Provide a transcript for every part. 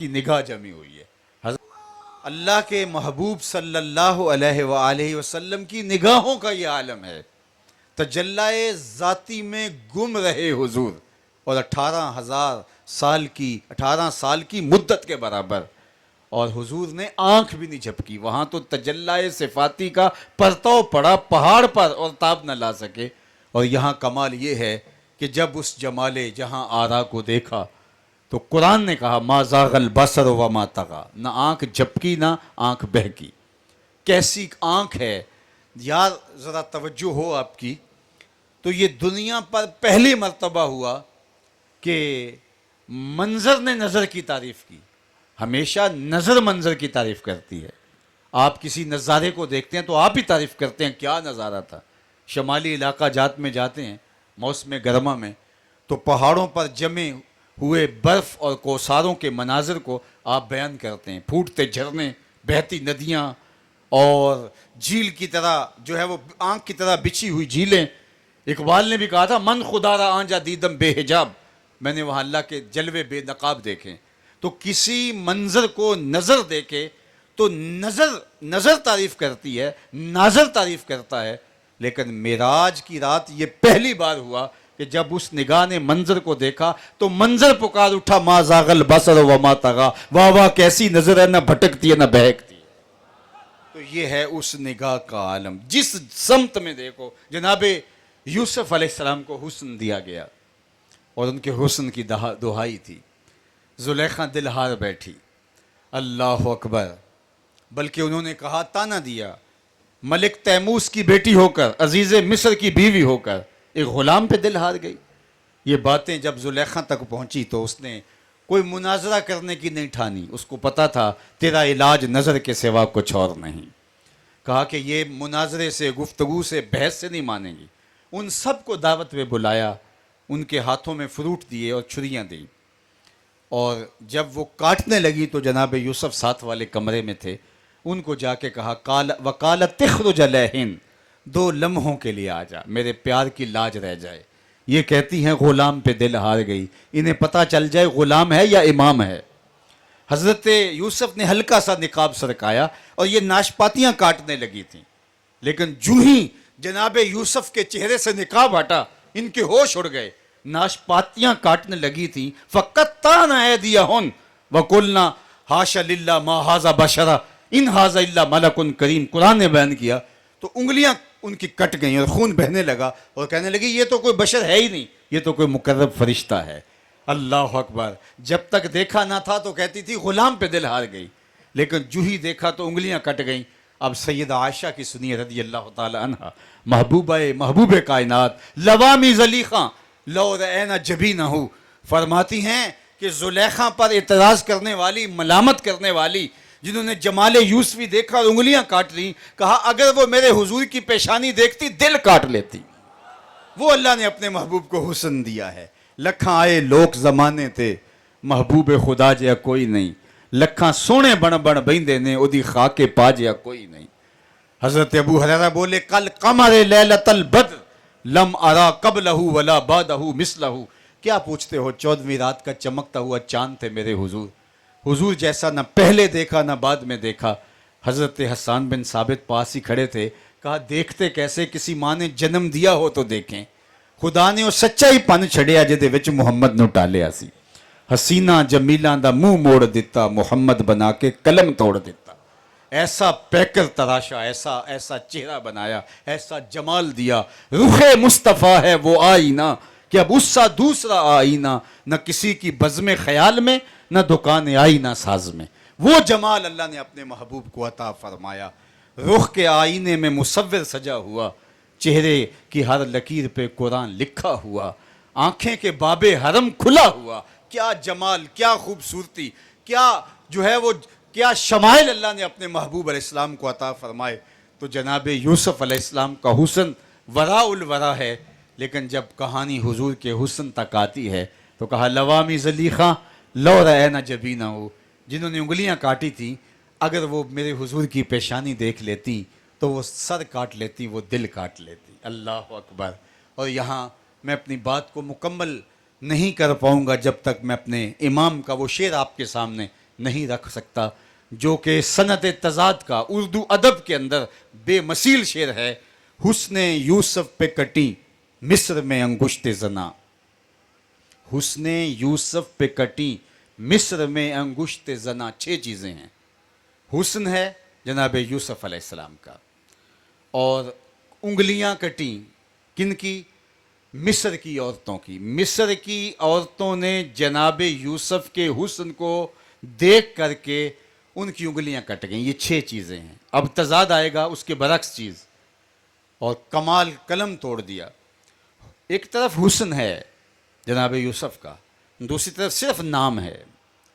کی نگاہ جمی ہوئی ہے۔ اللہ کے محبوب صلی اللہ علیہ وآلہ وسلم کی نگاہوں کا یہ عالم ہے۔ تجلی ذاتی میں گم رہے حضور، اور 18 سال کی مدت کے برابر، اور حضور نے آنکھ بھی نہیں جھپکی۔ وہاں تو تجلی صفاتی کا پرتو پڑا پہاڑ پر اور تاب نہ لا سکے، اور یہاں کمال یہ ہے کہ جب اس جمال جہاں آرا کو دیکھا تو قرآن نے کہا ما زاغ البصر وما طغی، نہ آنکھ جھپکی نہ آنکھ بہکی۔ کیسی آنکھ ہے یار، ذرا توجہ ہو آپ کی۔ تو یہ دنیا پر پہلی مرتبہ ہوا کہ منظر نے نظر کی تعریف کی۔ ہمیشہ نظر منظر کی تعریف کرتی ہے۔ آپ کسی نظارے کو دیکھتے ہیں تو آپ ہی تعریف کرتے ہیں کیا نظارہ تھا۔ شمالی علاقہ جات میں جاتے ہیں موسم گرما میں، تو پہاڑوں پر جمے ہوئے برف اور کوثاروں کے مناظر کو آپ بیان کرتے ہیں، پھوٹتے جھرنے، بہتی ندیاں، اور جھیل کی طرح جو ہے وہ آنکھ کی طرح بچھی ہوئی جھیلیں۔ اقبال نے بھی کہا تھا من خدا را آنجا دیدم بے حجاب، میں نے وہاں اللہ کے جلوے بے نقاب دیکھے۔ تو کسی منظر کو نظر دیکھے تو نظر تعریف کرتی ہے، ناظر تعریف کرتا ہے، لیکن معراج کی رات یہ پہلی بار ہوا کہ جب اس نگاہ نے منظر کو دیکھا تو منظر پکار اٹھا ما زاغ البصر وما طغی، واہ واہ کیسی نظر ہے، نہ بھٹکتی ہے نہ بہکتی ہے۔ تو یہ ہے اس نگاہ کا عالم۔ جس سمت میں دیکھو، جناب یوسف علیہ السلام کو حسن دیا گیا، اور ان کے حسن کی دہائی تھی۔ زلیخا دل ہار بیٹھی، اللہ اکبر، بلکہ انہوں نے کہا تانا دیا، ملک تیموس کی بیٹی ہو کر، عزیز مصر کی بیوی ہو کر ایک غلام پہ دل ہار گئی۔ یہ باتیں جب زلیخا تک پہنچی تو اس نے کوئی مناظرہ کرنے کی نہیں ٹھانی، اس کو پتا تھا تیرا علاج نظر کے سوا کچھ اور نہیں۔ کہا کہ یہ مناظرے سے، گفتگو سے، بحث سے نہیں مانیں گی۔ ان سب کو دعوت میں بلایا، ان کے ہاتھوں میں فروٹ دیے اور چھریاں دیں، اور جب وہ کاٹنے لگی تو جناب یوسف ساتھ والے کمرے میں تھے، ان کو جا کے کہا وقالت تخرج علیہن، 2 لمحوں کے لیے آ جا، میرے پیار کی لاج رہ جائے۔ یہ کہتی ہیں غلام پہ دل ہار گئی، انہیں پتہ چل جائے غلام ہے یا امام ہے۔ حضرت یوسف نے ہلکا سا نقاب سرکایا اور یہ ناشپاتیاں کاٹنے لگی تھیں، لیکن جو ہی جناب یوسف کے چہرے سے نقاب ہٹا ان کے ہوش اڑ گئے، ناشپاتیاں کاٹنے لگی تھیں۔ فَقَطَّعْنَ أَيْدِيَهُنَّ وَقُلْنَا حَاشَ لِلَّهِ مَا هَٰذَا بَشَرًا إِنْ هَٰذَا إِلَّا مَلَكٌ كَرِيمٌ۔ قرآن نے بیان کیا تو انگلیاں ان کی کٹ گئیں اور خون بہنے لگا، اور کہنے لگی یہ تو کوئی بشر ہے ہی نہیں، یہ تو کوئی مقرب فرشتہ ہے۔ اللہ اکبر، جب تک دیکھا نہ تھا تو کہتی تھی غلام پہ دل ہار گئی، لیکن جو ہی دیکھا تو انگلیاں کٹ گئیں۔ اب سیدہ عائشہ کی سنیے رضی اللہ تعالی عنہ، محبوب کائنات، لوامی زلیخاں لو رأینا جبینہ، فرماتی ہیں کہ زلیخا پر اعتراض کرنے والی، ملامت کرنے والی، جنہوں نے جمال یوسفی دیکھا اور انگلیاں کاٹ لیں، کہا اگر وہ میرے حضور کی پیشانی دیکھتی دل کاٹ لیتی۔ وہ اللہ نے اپنے محبوب کو حسن دیا ہے۔ لکھاں آئے لوک زمانے تے، محبوب خدا جیا کوئی نہیں، لکھاں سونے بن بن بیندے نے، اودی خاک پا جیا کوئی نہیں۔ حضرت ابو ہریرہ بولے کل قمر لیلۃ البدر لم ارا قبلہ ولا بعدہ مثلہ۔ کیا پوچھتے ہو، 14ویں رات کا چمکتا ہوا چاند تھے میرے حضور، حضور جیسا نہ پہلے دیکھا نہ بعد میں دیکھا۔ حضرت حسان بن ثابت پاس ہی کھڑے تھے، کہا دیکھتے کیسے، کسی ماں نے جنم دیا ہو تو دیکھیں، خدا نے وہ سچا ہی پن چھڑیا جدے وچ محمد نو ٹالیا سی۔ حسینہ جمیلاں دا منہ موڑ دیتا، محمد بنا کے قلم توڑ دیتا۔ ایسا پیکر تراشا، ایسا چہرہ بنایا، ایسا جمال دیا۔ رخ مصطفیٰ ہے وہ آئینہ کہ اب اس سا دوسرا آئینہ، نہ کسی کی بزم خیال میں نہ دکان آئینہ ساز میں۔ وہ جمال اللہ نے اپنے محبوب کو عطا فرمایا۔ رخ کے آئینے میں مصور سجا ہوا، چہرے کی ہر لکیر پہ قرآن لکھا ہوا، آنکھیں کے باب حرم کھلا ہوا۔ کیا جمال، کیا خوبصورتی، کیا جو ہے وہ کیا شمائل اللہ نے اپنے محبوب علیہ السلام کو عطا فرمائے۔ تو جناب یوسف علیہ السلام کا حسن وراء الورا ہے، لیکن جب کہانی حضور کے حسن تک آتی ہے تو کہا لوامی زلیخاں لو رأینا جبینہ، جنہوں نے انگلیاں کاٹی تھیں اگر وہ میرے حضور کی پیشانی دیکھ لیتی تو وہ سر کاٹ لیتی، وہ دل کاٹ لیتی۔ اللہ اکبر۔ اور یہاں میں اپنی بات کو مکمل نہیں کر پاؤں گا جب تک میں اپنے امام کا وہ شعر آپ کے سامنے نہیں رکھ سکتا، جو کہ صنعت تضاد کا اردو ادب کے اندر بے مثیل شعر ہے۔ حسن یوسف پہ کٹی مصر میں انگشت زنا، حسن یوسف پہ کٹی مصر میں انگشت زنا، 6 چیزیں ہیں۔ حسن ہے جناب یوسف علیہ السلام کا، اور انگلیاں کٹیں کن کی؟ مصر کی عورتوں کی۔ مصر کی عورتوں نے جناب یوسف کے حسن کو دیکھ کر کے ان کی انگلیاں کٹ گئیں۔ یہ 6 چیزیں ہیں۔ اب تضاد آئے گا اس کے برعکس چیز، اور کمال قلم توڑ دیا۔ ایک طرف حسن ہے جناب یوسف کا، دوسری طرف صرف نام ہے،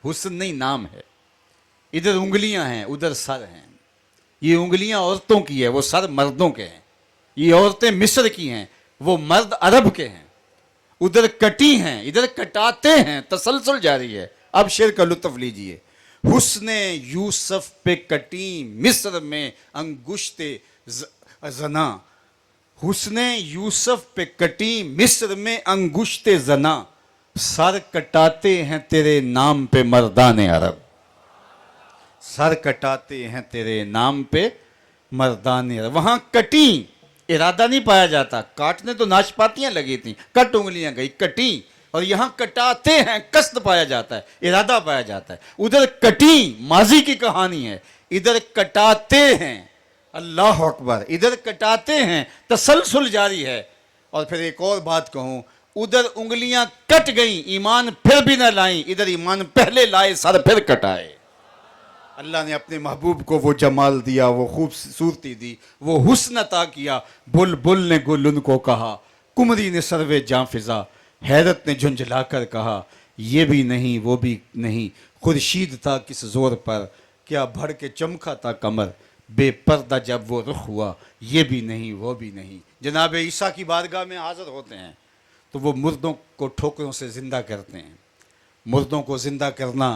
حسن نہیں نام ہے۔ ادھر انگلیاں ہیں ادھر سر ہیں۔ یہ انگلیاں عورتوں کی ہے، وہ سر مردوں کے ہیں۔ یہ عورتیں مصر کی ہیں، وہ مرد عرب کے ہیں۔ ادھر کٹی ہیں ادھر کٹاتے ہیں، تسلسل جاری ہے۔ اب شعر کا لطف لیجئے۔ حسن یوسف پہ کٹی مصر میں انگشت زنا، حسن یوسف پہ کٹی مصر میں انگشت زنا، سر کٹاتے ہیں تیرے نام پہ مردان عرب، سر کٹاتے ہیں تیرے نام پہ مردان عرب۔ وہاں کٹی ارادہ نہیں پایا جاتا، کاٹنے تو ناشپاتیاں لگی تھیں، کٹ انگلیاں گئی کٹی، اور یہاں کٹاتے ہیں قصد پایا جاتا ہے، ارادہ پایا جاتا ہے۔ ادھر کٹی ماضی کی کہانی ہے، ادھر کٹاتے ہیں، اللہ اکبر، ادھر کٹاتے ہیں، تسلسل جاری ہے۔ اور پھر ایک اور بات کہوں، ادھر انگلیاں کٹ گئیں ایمان پھر بھی نہ لائیں، ادھر ایمان پہلے لائے سر پھر کٹائے۔ اللہ نے اپنے محبوب کو وہ جمال دیا، وہ خوبصورتی دی، وہ حسن عطا کیا۔ بل نے گل ان کو کہا، کمری نے سروے جاں فضا، حیرت نے جھنجھلا کر کہا، یہ بھی نہیں وہ بھی نہیں، خورشید تھا کس زور پر، کیا بڑھ کے چمکا تھا کمر، بے پردہ جب وہ رخ ہوا، یہ بھی نہیں وہ بھی نہیں۔ جناب عیسیٰ کی بارگاہ میں حاضر ہوتے ہیں تو وہ مردوں کو ٹھوکروں سے زندہ کرتے ہیں۔ مردوں کو زندہ کرنا،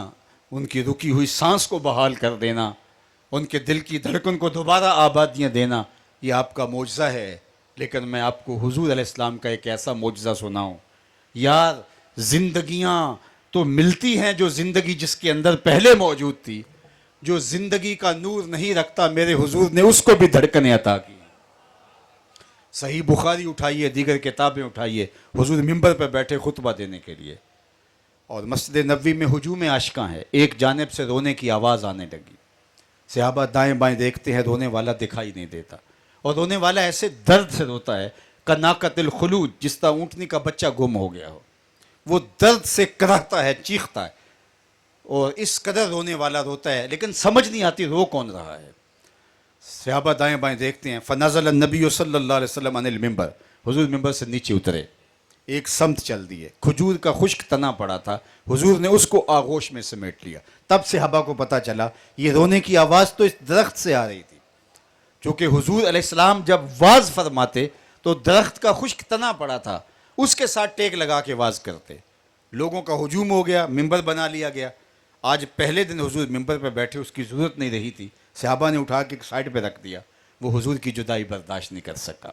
ان کی رکی ہوئی سانس کو بحال کر دینا، ان کے دل کی دھڑکن کو دوبارہ آبادیاں دینا، یہ آپ کا معجزہ ہے۔ لیکن میں آپ کو حضور علیہ السلام کا ایک ایسا معجزہ سناؤں۔ یار زندگیاں تو ملتی ہیں، جو زندگی جس کے اندر پہلے موجود تھی، جو زندگی کا نور نہیں رکھتا میرے حضور نے اس کو بھی دھڑکنیں عطا کی۔ صحیح بخاری اٹھائیے، دیگر کتابیں اٹھائیے، حضور منبر پہ بیٹھے خطبہ دینے کے لیے، اور مسجد نبوی میں ہجوم عاشقاں ہے، ایک جانب سے رونے کی آواز آنے لگی، صحابہ دائیں بائیں دیکھتے ہیں، رونے والا دکھائی نہیں دیتا، اور رونے والا ایسے درد سے روتا ہے کہ ناقۃ الخلود، جس طرح اونٹنی کا بچہ گم ہو گیا ہو، وہ درد سے کراہتا ہے، چیختا ہے، اور اس قدر رونے والا روتا ہے، لیکن سمجھ نہیں آتی رو کون رہا ہے۔ صحابہ دائیں بائیں دیکھتے ہیں، فنزل النبی صلی اللہ علیہ وسلم عن المنبر، حضور منبر سے نیچے اترے، ایک سمت چل دی ہے، کھجور کا خشک تنا پڑا تھا، حضور نے اس کو آغوش میں سمیٹ لیا۔ تب صحابہ کو پتا چلا یہ رونے کی آواز تو اس درخت سے آ رہی تھی، چونکہ حضور علیہ السلام جب واز فرماتے تو درخت کا خشک تنا پڑا تھا، اس کے ساتھ ٹیک لگا کے واز کرتے۔ لوگوں کا ہجوم ہو گیا، منبر بنا لیا گیا۔ آج پہلے دن حضور منبر پہ بیٹھے، اس کی ضرورت نہیں رہی تھی، صحابہ نے اٹھا کے ایک سائڈ پہ رکھ دیا، وہ حضور کی جدائی برداشت نہیں کر سکا،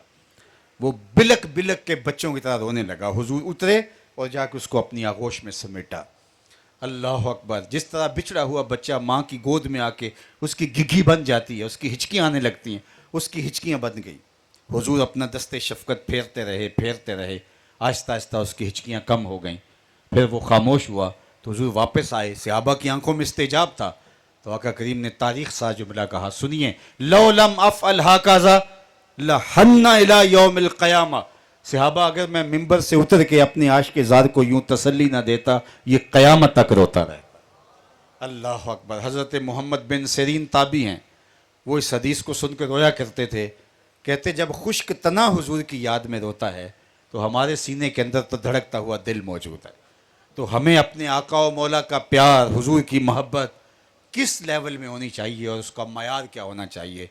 وہ بلک بلک کے بچوں کی طرح رونے لگا۔ حضور اترے اور جا کے اس کو اپنی آغوش میں سمیٹا۔ اللہ اکبر، جس طرح بچھڑا ہوا بچہ ماں کی گود میں آ کے اس کی گگھی بن جاتی ہے، اس کی ہچکیاں آنے لگتی ہیں، اس کی ہچکیاں بن گئی۔ حضور اپنا دستے شفقت پھیرتے رہے، آہستہ آہستہ اس کی ہچکیاں کم ہو گئیں، پھر وہ خاموش ہوا تو حضور واپس آئے، صحابہ کی آنکھوں میں استجاب تھا، تو آقا کریم نے تاریخ سا جملہ کہا، سنیے، لو لم افعل ہاکذا لحن الی یوم القیامہ، صحابہ اگر میں منبر سے اتر کے اپنے عاشق زاد کو یوں تسلی نہ دیتا، یہ قیامت تک روتا رہتا۔ اللہ اکبر۔ حضرت محمد بن سیرین تابعی ہیں، وہ اس حدیث کو سن کے رویا کرتے تھے، کہتے جب خشک تنا حضور کی یاد میں روتا ہے تو ہمارے سینے کے اندر تو دھڑکتا ہوا دل موجود ہے، تو ہمیں اپنے آقا و مولا کا پیار، حضور کی محبت کس لیول میں ہونی چاہیے اور اس کا معیار کیا ہونا چاہیے۔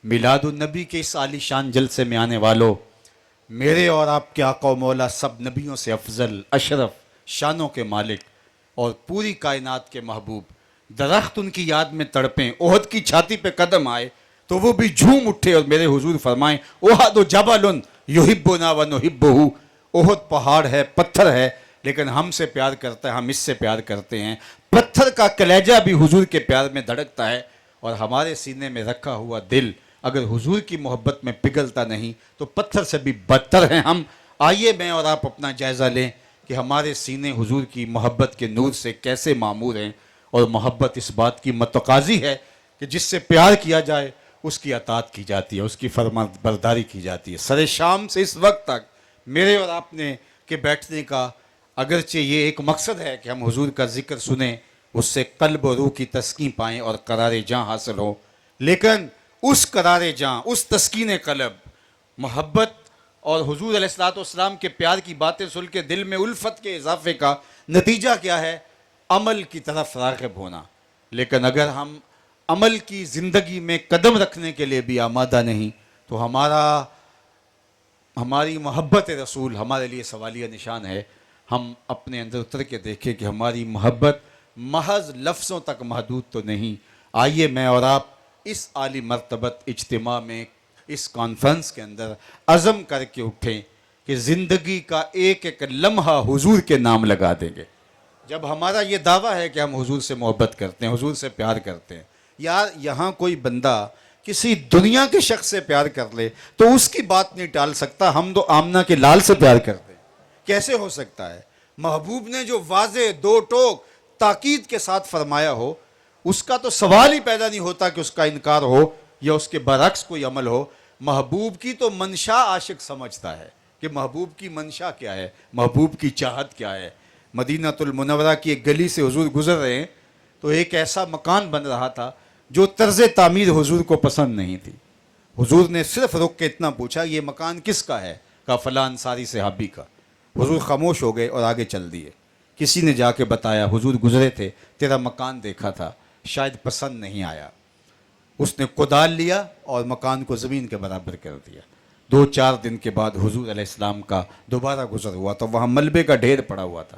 میلاد النبی کے اس عالی شان جلسے میں آنے والوں، میرے اور آپ کے آقا و مولا سب نبیوں سے افضل، اشرف، شانوں کے مالک اور پوری کائنات کے محبوب، درخت ان کی یاد میں تڑپیں، احد کی چھاتی پہ قدم آئے تو وہ بھی جھوم اٹھے اور میرے حضور فرمائیں، احد جبل یحبنا ونحبہ، احد پہاڑ ہے، پتھر ہے، لیکن ہم سے پیار کرتا ہے، ہم اس سے پیار کرتے ہیں۔ پتھر کا کلیجہ بھی حضور کے پیار میں دھڑکتا ہے، اور ہمارے سینے میں رکھا ہوا دل اگر حضور کی محبت میں پگھلتا نہیں تو پتھر سے بھی بدتر ہیں ہم۔ آئیے میں اور آپ اپنا جائزہ لیں کہ ہمارے سینے حضور کی محبت کے نور سے کیسے معمور ہیں، اور محبت اس بات کی متقاضی ہے کہ جس سے پیار کیا جائے اس کی اطاعت کی جاتی ہے، اس کی فرما برداری کی جاتی ہے۔ سر شام سے اس وقت تک میرے اور آپ نے کے بیٹھنے کا اگرچہ یہ ایک مقصد ہے کہ ہم حضور کا ذکر سنیں، اس سے قلب و روح کی تسکین پائیں اور قرار جاں حاصل ہو، لیکن اس قرار جاں، اس تسکین قلب، محبت اور حضور علیہ الصلوۃ والسلام کے پیار کی باتیں سن کے دل میں الفت کے اضافے کا نتیجہ کیا ہے؟ عمل کی طرف راغب ہونا۔ لیکن اگر ہم عمل کی زندگی میں قدم رکھنے کے لیے بھی آمادہ نہیں تو ہماری محبت رسول ہمارے لیے سوالیہ نشان ہے۔ ہم اپنے اندر اتر کے دیکھیں کہ ہماری محبت محض لفظوں تک محدود تو نہیں۔ آئیے میں اور آپ اس عالی مرتبت اجتماع میں، اس کانفرنس کے اندر عزم کر کے اٹھیں کہ زندگی کا ایک ایک لمحہ حضور کے نام لگا دیں گے۔ جب ہمارا یہ دعویٰ ہے کہ ہم حضور سے محبت کرتے ہیں، حضور سے پیار کرتے ہیں، یار یہاں کوئی بندہ کسی دنیا کے شخص سے پیار کر لے تو اس کی بات نہیں ٹال سکتا ہم تو آمنہ کے لال سے پیار کرتے ہیں۔ کیسے ہو سکتا ہے؟ محبوب نے جو واضح دو ٹوک تاکید کے ساتھ فرمایا ہو، اس کا تو سوال ہی پیدا نہیں ہوتا کہ اس کا انکار ہو یا اس کے برعکس کوئی عمل ہو۔ محبوب کی تو منشا عاشق سمجھتا ہے کہ محبوب کی منشا کیا ہے، محبوب کی چاہت کیا ہے۔ مدینہ المنورہ کی ایک گلی سے حضور گزر رہے ہیں تو ایک ایسا مکان بن رہا تھا جو طرز تعمیر حضور کو پسند نہیں تھی۔ حضور نے صرف رک کے اتنا پوچھا یہ مکان کس کا ہے؟ کہا فلاں انصاری صحابی کا۔ حضور خاموش ہو گئے اور آگے چل دیے۔ کسی نے جا کے بتایا حضور گزرے تھے، تیرا مکان دیکھا تھا، شاید پسند نہیں آیا۔ اس نے کدال لیا اور مکان کو زمین کے برابر کر دیا۔ 2-4 دن کے بعد حضور علیہ السلام کا دوبارہ گزر ہوا تو وہاں ملبے کا ڈھیر پڑا ہوا تھا۔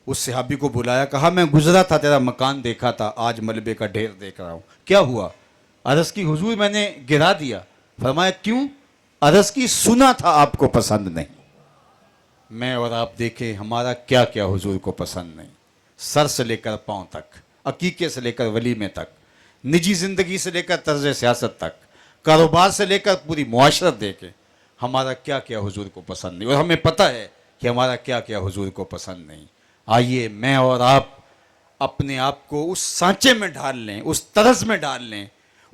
اس صحابی کو بلایا، کہا میں گزرا تھا، تیرا مکان دیکھا تھا، آج ملبے کا ڈھیر دیکھ رہا ہوں، کیا ہوا؟ عرض کی حضور میں نے گرا دیا۔ فرمایا کیوں؟ عرض کی سنا تھا آپ کو پسند نہیں۔ میں اور آپ دیکھیں ہمارا کیا کیا حضور کو پسند نہیں، سر سے لے کر پاؤں تک، عقیقے سے لے کر ولیمے تک، نجی زندگی سے لے کر طرز سیاست تک، کاروبار سے لے کر پوری معاشرت دیکھیں ہمارا کیا کیا حضور کو پسند نہیں، اور ہمیں پتہ ہے کہ ہمارا کیا کیا حضور کو پسند نہیں۔ آئیے میں اور آپ اپنے آپ کو اس سانچے میں ڈھال لیں، اس طرز میں ڈال لیں،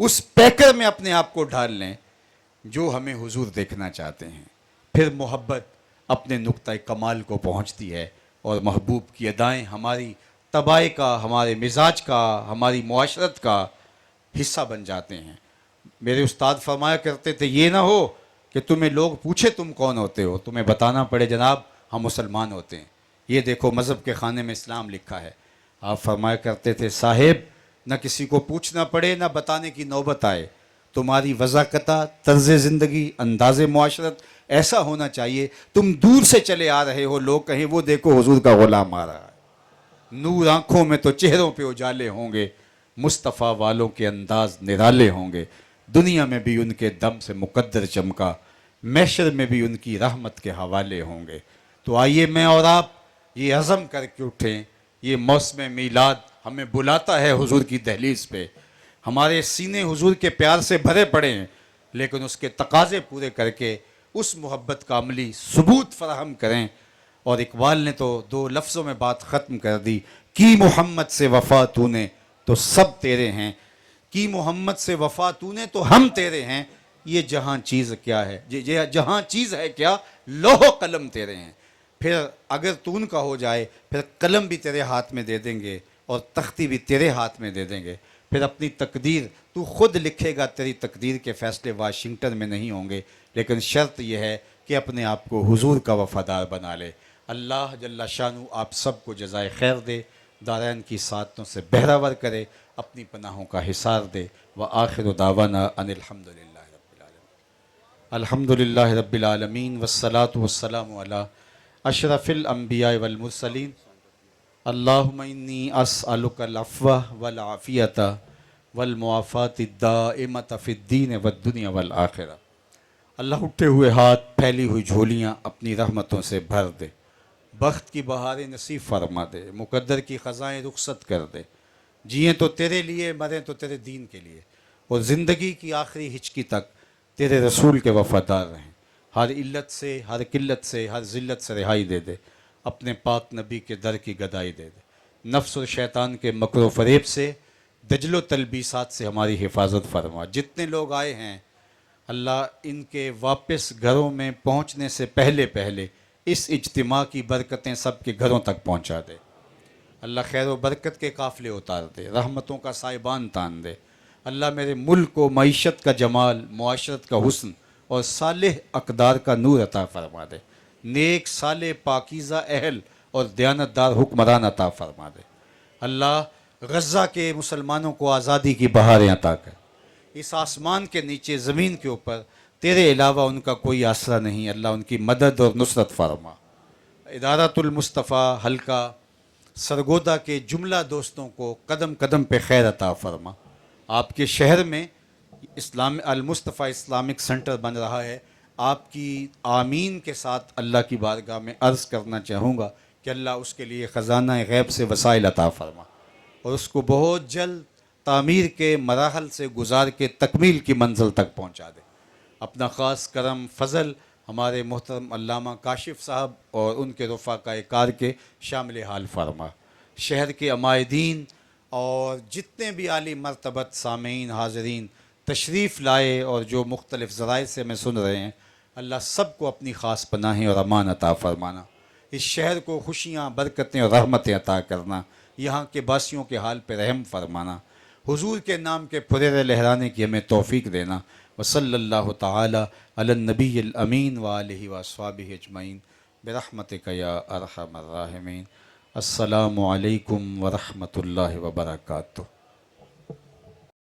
اس پیکر میں اپنے آپ کو ڈھال لیں جو ہمیں حضور دیکھنا چاہتے ہیں۔ پھر محبت اپنے نقطہ کمال کو پہنچتی ہے اور محبوب کی ادائیں ہماری طباع کا، ہمارے مزاج کا، ہماری معاشرت کا حصہ بن جاتے ہیں۔ میرے استاد فرمایا کرتے تھے یہ نہ ہو کہ تمہیں لوگ پوچھے تم کون ہوتے ہو، تمہیں بتانا پڑے جناب ہم مسلمان ہوتے ہیں، یہ دیکھو مذہب کے خانے میں اسلام لکھا ہے۔ آپ فرمایا کرتے تھے صاحب نہ کسی کو پوچھنا پڑے نہ بتانے کی نوبت آئے، تمہاری وضاقتہ، طرز زندگی، انداز معاشرت ایسا ہونا چاہیے تم دور سے چلے آ رہے ہو، لوگ کہیں وہ دیکھو حضور کا غلام آ رہا ہے۔ نور آنکھوں میں تو چہروں پہ اجالے ہوں گے، مصطفیٰ والوں کے انداز نرالے ہوں گے، دنیا میں بھی ان کے دم سے مقدر چمکا، محشر میں بھی ان کی رحمت کے حوالے ہوں گے۔ تو آئیے میں اور آپ یہ عزم کر کے اٹھیں، یہ موسم میلاد ہمیں بلاتا ہے حضور کی دہلیز پہ، ہمارے سینے حضور کے پیار سے بھرے پڑے ہیں، لیکن اس کے تقاضے پورے کر کے اس محبت کا عملی ثبوت فراہم کریں۔ اور اقبال نے تو 2 لفظوں میں بات ختم کر دی، کی محمد سے وفا تو نے تو سب تیرے ہیں، کی محمد سے وفا تو نے تو ہم تیرے ہیں، یہ جہاں چیز کیا ہے، جہاں چیز ہے کیا، لوح و قلم تیرے ہیں۔ پھر اگر تو ان کا ہو جائے پھر قلم بھی تیرے ہاتھ میں دے دیں گے اور تختی بھی تیرے ہاتھ میں دے دیں گے، پھر اپنی تقدیر تو خود لکھے گا، تیری تقدیر کے فیصلے واشنگٹن میں نہیں ہوں گے، لیکن شرط یہ ہے کہ اپنے آپ کو حضور کا وفادار بنا لے۔ اللہ جل شانہ آپ سب کو جزائے خیر دے، دارین کی سعادتوں سے بہراور کرے، اپنی پناہوں کا حصار دے۔ وآخر دعوانا ان الحمدللہ رب العالمین، الحمدللہ رب العالمین، والصلاة والسلام علی اشرف الانبیاء والمرسلین، اللہم انی اسألک العفو والعافیت والمعافات الدائمۃ فی الدین والدنیا والآخرہ۔ اللہ اٹھے ہوئے ہاتھ، پھیلی ہوئی جھولیاں اپنی رحمتوں سے بھر دے۔ بخت کی بہاریں نصیب فرما دے، مقدر کی خزائیں رخصت کر دے، جئیں تو تیرے لیے، مریں تو تیرے دین کے لیے، اور زندگی کی آخری ہچکی تک تیرے رسول کے وفادار رہیں، ہر علت سے، ہر قلت سے، ہر ذلت سے رہائی دے دے، اپنے پاک نبی کے در کی گدائی دے دے، نفس اور شیطان کے مکر و فریب سے، دجل و تلبیسات سے ہماری حفاظت فرما۔ جتنے لوگ آئے ہیں اللہ ان کے واپس گھروں میں پہنچنے سے پہلے پہلے اس اجتماع کی برکتیں سب کے گھروں تک پہنچا دے۔ اللہ خیر و برکت کے قافلے اتار دے، رحمتوں کا سائبان تان دے۔ اللہ میرے ملک کو معیشت کا جمال، معاشرت کا حسن اور صالح اقدار کا نور عطا فرما دے، نیک صالح پاکیزہ اہل اور دیانتدار حکمران عطا فرما دے۔ اللہ غزہ کے مسلمانوں کو آزادی کی بہاریں عطا کر۔ اس آسمان کے نیچے، زمین کے اوپر تیرے علاوہ ان کا کوئی آسرا نہیں، اللہ ان کی مدد اور نصرت فرما۔ ادارۃ المصطفیٰ حلقہ سرگودا کے جملہ دوستوں کو قدم قدم پہ خیر عطا فرما۔ آپ کے شہر میں المصطفیٰ اسلامک سینٹر بن رہا ہے، آپ کی آمین کے ساتھ اللہ کی بارگاہ میں عرض کرنا چاہوں گا کہ اللہ اس کے لیے خزانہ غیب سے وسائل عطا فرما اور اس کو بہت جلد تعمیر کے مراحل سے گزار کے تکمیل کی منزل تک پہنچا دے۔ اپنا خاص کرم فضل ہمارے محترم علامہ کاشف صاحب اور ان کے رفقائے کار کے شامل حال فرما۔ شہر کے عمائدین اور جتنے بھی عالی مرتبت سامعین حاضرین تشریف لائے اور جو مختلف ذرائع سے ہمیں سن رہے ہیں، اللہ سب کو اپنی خاص پناہیں اور امان عطا فرمانا، اس شہر کو خوشیاں، برکتیں اور رحمتیں عطا کرنا، یہاں کے باسیوں کے حال پہ رحم فرمانا، حضور کے نام کے پھریرے لہرانے کی ہمیں توفیق دینا۔ وصلی اللہ تعالی علی النبی الامین وآلہ واصحابہ اجمعین برحمتک یا ارحم الراحمین۔ السلام علیکم ورحمۃ اللہ وبرکاتہ۔